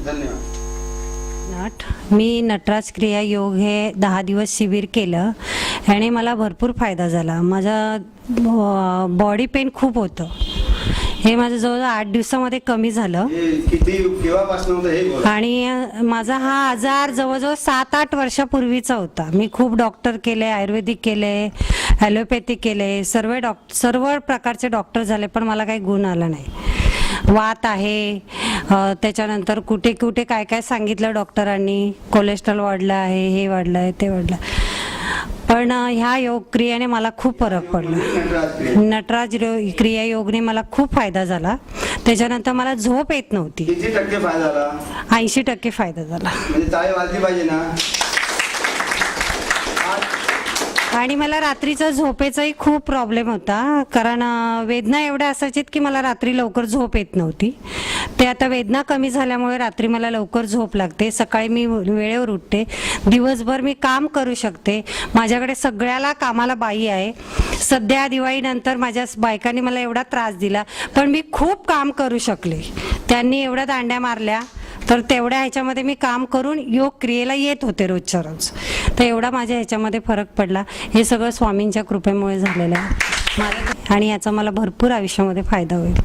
धन्यवाद। मी नटराज क्रिया योग हे 10 दिवस शिबिर केलं आणि मला भरपूर फायदा झाला। माझा बॉडी पेन खूप होतं, हे माझं जवळ 8 दिवसामध्ये कमी झालं। किती केव्हापासून होतं हे बोला। आणि माझा हा आजार जवळजवळ 7-8 वर्षापूर्वीचा होता। मी खूप डॉक्टर केले, आयुर्वेदिक केले, ॲलोपॅथिक केले, सर्व प्रकारचे डॉक्टर झाले, पण मला काही गुण आला नाही। वात आहे, त्याच्यानंतर कुठे कुठे काय काय सांगितलं डॉक्टरांनी, कोलेस्ट्रॉल वाढलं आहे, हे वाढलं आहे, ते वाढलं, पण ह्या योग क्रियाने मला खूप फरक पडला। नटराज क्रिया योगने मला खूप फायदा झाला। त्याच्यानंतर मला झोप येत नव्हती। किती टक्के फायदा झाला? 80% फायदा झाला। म्हणजे टाळी वाजली पाहिजे ना। आणि मला रात्रीचा झोपेचाही खूप प्रॉब्लेम होता, कारण वेदना एवढ्या असायच्यात की मला रात्री लवकर झोप येत नव्हती। ते आता वेदना कमी झाल्यामुळे रात्री मला लवकर झोप लागते, सकाळी मी वेळेवर उठते, दिवसभर मी काम करू शकते। माझ्याकडे सगळ्याला कामाला बाई आहे। सध्या दिवाळीनंतर माझ्या बायकांनी मला एवढा त्रास दिला, पण मी खूप काम करू शकले। त्यांनी एवढ्या दांड्या मारल्या, तर तेवढ्या ह्याच्यामध्ये मी काम करून योग क्रियेला येत होते रोजच्या रोज। तर एवढा माझ्या ह्याच्यामध्ये फरक पडला। हे सगळं स्वामींच्या कृपेमुळे झालेलं आहे आणि याचा मला भरपूर आयुष्यामध्ये फायदा होईल।